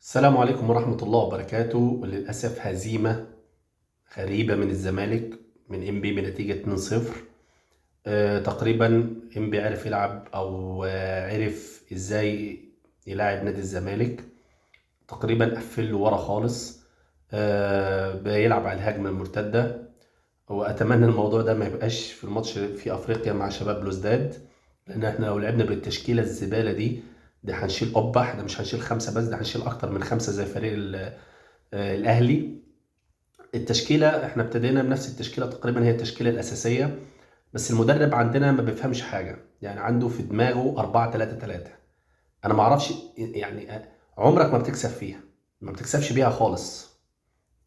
السلام عليكم ورحمة الله وبركاته. للأسف هزيمة غريبة من الزمالك من إنبي بنتيجة 2-0. تقريبا إنبي عرف يلعب أو عرف إزاي يلاعب نادي الزمالك. تقريبا قفل له ورا خالص. بيلعب على الهجمة المرتدة. وأتمنى الموضوع ده ما يبقاش في الماتش في أفريقيا مع شباب بلوزداد، لأن احنا لو لعبنا بالتشكيلة الزبالة دي هنشيل قبة. احنا مش هنشيل خمسة بس، ده هنشيل أكتر من خمسة زي فريق الأهلي. التشكيلة احنا ابتدينا بنفس التشكيلة تقريبا، هي التشكيلة الأساسية. بس المدرب عندنا ما بيفهمش حاجة، يعني عنده في دماغه 4-3-3. أنا ما أعرفش يعني عمرك ما بتكسب فيها، ما بتكسبش بيها خالص.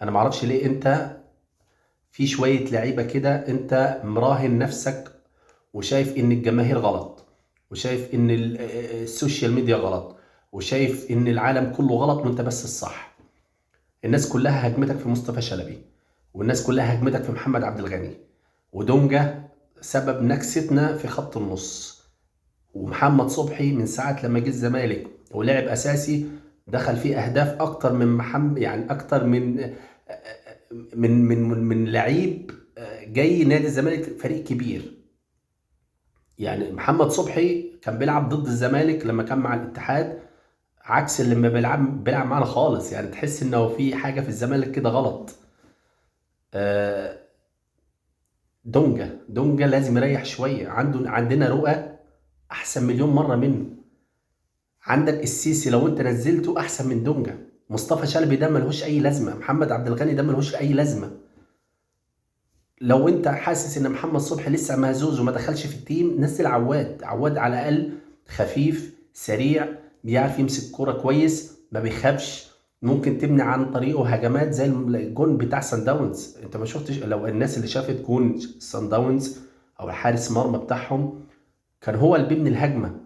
أنا ما أعرفش ليه أنت في شوية لعيبة كده أنت مراهن نفسك وشايف إن الجماهير غلط، وشايف إن السوشيال ميديا غلط، وشايف إن العالم كله غلط وأنت بس الصح. الناس كلها هجمتك في مصطفى شلبي، والناس كلها هجمتك في محمد عبد الغني، ودونجا سبب نكستنا في خط النص. ومحمد صبحي من ساعة لما جه الزمالك ولعب أساسي دخل فيه أهداف أكتر من محمد، يعني أكتر من لعيب جاي نادي الزمالك فريق كبير. يعني محمد صبحي كان بيلعب ضد الزمالك لما كان مع الاتحاد، عكس اللي لما بيلعب معانا خالص. يعني تحس انه في حاجة في الزمالك كده غلط. آه، دونجا لازم يريح شويه. عندنا رؤى احسن مليون مره منه. عندك السيسي لو انت نزلته احسن من دونجا. مصطفى شلبي ده ملهوش اي لازمه. محمد عبد الغني ده ملهوش اي لازمه. لو انت حاسس ان محمد صبحي لسه مهزوز وما دخلش في التيم، نزل عواد على الاقل خفيف سريع، بيعرف يمسك كوره كويس، ما بيخافش، ممكن تبني عن طريقه هجمات زي الجون بتاع سان داونز. انت ما شفتش لو الناس اللي شافت جون سان داونز او الحارس مرمى بتاعهم، كان هو اللي بيبني الهجمه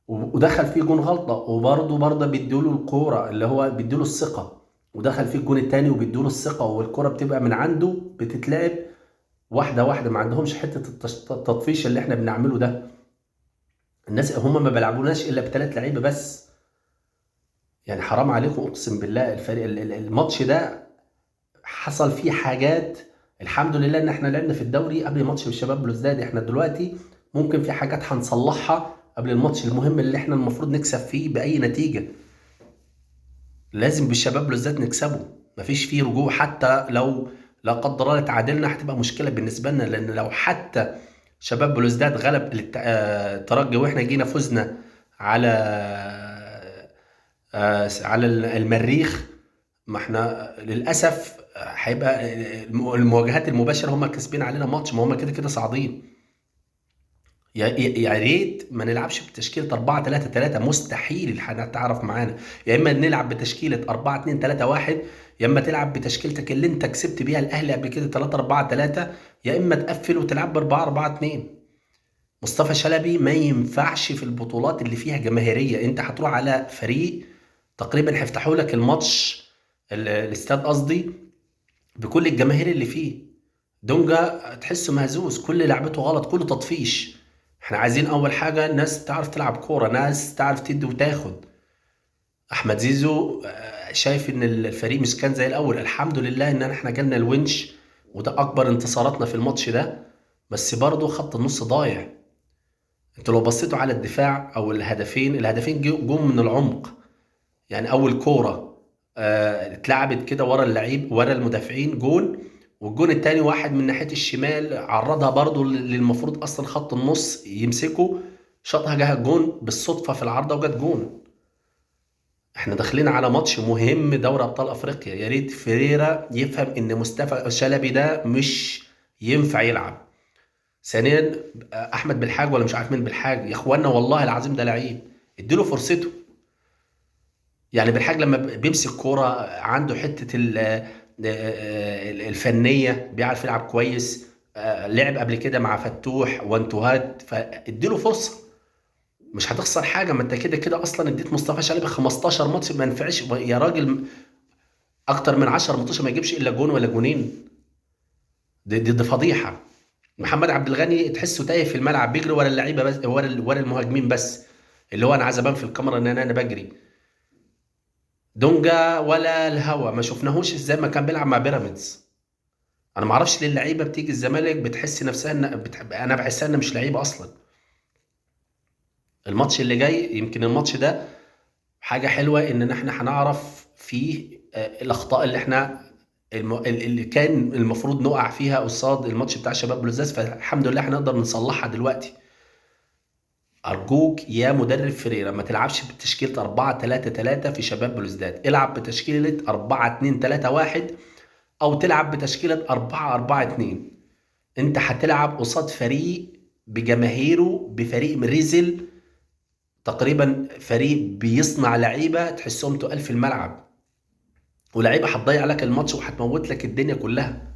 ودخل فيه جون غلطه، وبرضه بيديله الكوره اللي هو بيديله الثقه، ودخل فيه الجون التاني وبيديله الثقه، والكوره بتبقى من عنده بتتلعب واحده واحده. ما عندهمش حته التطفيش اللي احنا بنعمله ده. الناس هم ما بيلعبوناش الا بثلاث لعيبه بس. يعني حرام عليكم، اقسم بالله الفريق الماتش ده حصل فيه حاجات. الحمد لله ان احنا لعبنا في الدوري قبل ماتش الشباب بلوزداد. احنا دلوقتي ممكن في حاجات هنصلحها قبل الماتش المهم اللي احنا المفروض نكسب فيه باي نتيجه. لازم بالشباب بلوزداد نكسبه، مفيش فيه رجوع. حتى لو لا قدر الله تعادلنا هتبقى مشكله بالنسبه لنا، لان لو حتى شباب بلوزداد غلب الترجي واحنا جينا فزنا على على المريخ، ما احنا للاسف هيبقى المواجهات المباشره هم كاسبين علينا ماتش، ما هم كده كده صاعدين. يا ريت ما نلعبش بتشكيله 4-3-3، مستحيل هتعرف معانا. يا اما نلعب بتشكيله 4-2-3-1، يا اما تلعب بتشكيلتك اللي انت كسبت بيها الاهلي قبل كده 3-4-3، يا اما تقفل وتلعب ب 4-4-2. مصطفى شلبي ما ينفعش في البطولات اللي فيها جماهيريه. انت هتروح على فريق تقريبا هيفتحوا لك الماتش، الاستاد قصدي، بكل الجماهير اللي فيه. دونجا تحسه مهزوز، كل لعبته غلط، كله تطفيش. احنا عايزين اول حاجه ناس تعرف تلعب كوره، ناس تعرف تدي وتاخد. احمد زيزو شايف ان الفريق مش كان زي الاول. الحمد لله ان احنا جالنا الونش، وده اكبر انتصاراتنا في الماتش ده. بس برضه خط النص ضايع. انتوا لو بصيتوا على الدفاع او الهدفين جم من العمق. يعني اول كوره اتلعبت كده ورا اللعيب ورا المدافعين جون، والجون التاني واحد من ناحيه الشمال عرضها برضو اللي المفروض اصلا خط النص يمسكه، شاطها جه الجون بالصدفه في العارضه وجت جون. احنا داخلين على ماتش مهم دوري ابطال افريقيا. يا ريت فيريرا يفهم ان مصطفى شلبي ده مش ينفع يلعب. ثانيا احمد بالحاج ولا مش عارف مين بالحاج، يا اخوانا والله العظيم ده لعيب، اديله فرصته. يعني بالحاج لما بيمسك كوره عنده حته الفنيه، بيعرف يلعب كويس. لعب قبل كده مع فتوح وانتوهات، فاديله فرصه. مش هتخسر حاجه، ما انت كده كده اصلا اديت مصطفى شلبي 15 ماتش ما ينفعش يا راجل. اكتر من 10 ماتش ما يجيبش الا جون ولا جونين. دي فضيحه. محمد عبد الغني تحسه تايه في الملعب، بيجري ورا اللعيبه بس، ورا المهاجمين بس، اللي هو انا عايز ابان في الكاميرا ان انا بجري. دونجا ولا الهوا ما شفناهوش ازاي ما كان بيلعب مع بيراميدز. انا ما اعرفش ليه اللعيبه بتيجي الزمالك بتحس نفسها انا بحسها ان مش لعيبه اصلا. الماتش اللي جاي يمكن الماتش ده حاجه حلوه ان احنا هنعرف فيه الاخطاء اللي احنا اللي كان المفروض نقع فيها قصاد الماتش بتاع شباب بلوزداد، فالحمد لله هنقدر نصلحها دلوقتي. ارجوك يا مدرب فريرة ما تلعبش بتشكيله 4-3-3 في شباب بلوزداد، العب بتشكيله 4-2-3-1 او تلعب بتشكيله 4-4-2. انت هتلعب قصاد فريق بجماهيره، بفريق مريزل تقريبا، فريق بيصنع لعيبه تحسهم تقال في الملعب، ولعيبه هتضيع لك الماتش وهتموت لك الدنيا كلها.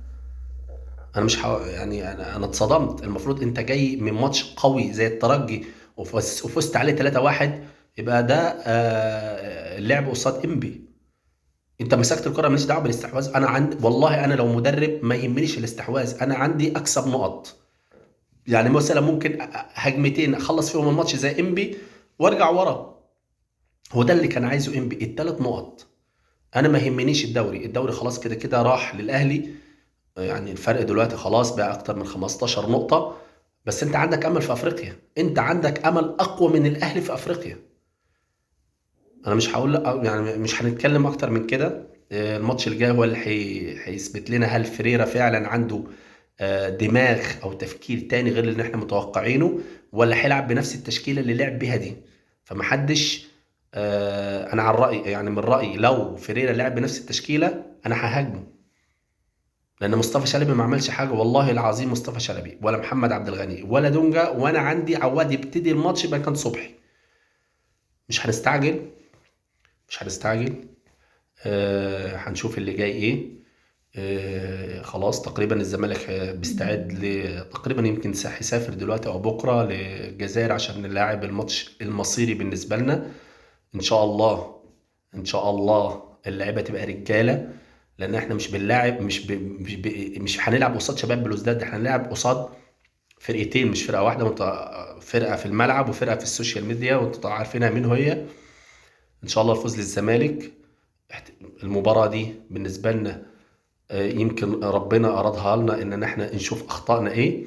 انا مش يعني انا اتصدمت. المفروض انت جاي من ماتش قوي زي الترجي وفزت عليه 3-1، يبقى ده اللعب قصاد انبي. انت مسكت الكره ماليش دعوه بالاستحواذ. انا عندي والله انا لو مدرب ما يهمنيش الاستحواذ، انا عندي اكسب نقط. يعني مثلا ممكن هجمتين اخلص فيهم الماتش زي انبي وارجع ورا. هو ده اللي كان عايزه انبي، الثلاث نقط. انا ما يهمنيش الدوري، الدوري خلاص كده كده راح للاهلي. يعني الفرق دلوقتي خلاص بقى اكتر من 15 نقطة. بس انت عندك امل في افريقيا، انت عندك امل اقوى من الاهلي في افريقيا. انا مش هقول يعني مش هنتكلم اكتر من كده. الماتش الجاي هو اللي هيثبت لنا هل فريرة فعلا عنده دماغ او تفكير تاني غير اللي احنا متوقعينه، ولا هيلعب بنفس التشكيلة اللي لعب بيها دي. فمحدش انا عن رأيي، يعني من رأيي لو فريرة لعب بنفس التشكيلة انا ههاجمه. لان مصطفى شلبي ما عملش حاجه والله العظيم، مصطفى شلبي ولا محمد عبد الغني ولا دونجا، وانا عندي عواد يبتدي الماتش يبقى كان صبحي. مش هنستعجل، مش هنستعجل. هنشوف اللي جاي ايه. خلاص تقريبا الزمالك بيستعد تقريبا يمكن هيسافر دلوقتي او بكره للجزائر عشان نلاعب الماتش المصيري بالنسبه لنا. ان شاء الله، ان شاء الله اللعيبه تبقى رجاله، لان احنا مش بنلاعب مش هنلعب قصاد شباب بلوزداد، احنا هنلعب قصاد فرقتين مش فرقه واحده. فرقه في الملعب وفرقه في السوشيال ميديا وانتوا عارفينها مين هي. ان شاء الله الفوز للزمالك. المباراه دي بالنسبه لنا يمكن ربنا ارادها لنا ان احنا نشوف اخطائنا ايه.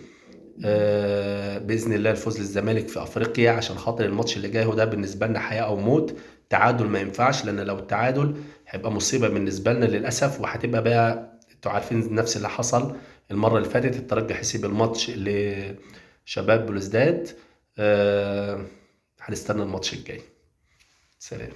باذن الله الفوز للزمالك في افريقيا، عشان خاطر الماتش اللي جاي هو ده بالنسبه لنا حياه او موت. تعادل ما ينفعش، لان لو التعادل هيبقى مصيبه بالنسبه لنا للاسف، وهتبقى بقى انتوا عارفين نفس اللي حصل المره اللي فاتت. الترجي حسب الماتش لشباب بلوزداد. هنستنى الماتش الجاي. سلام.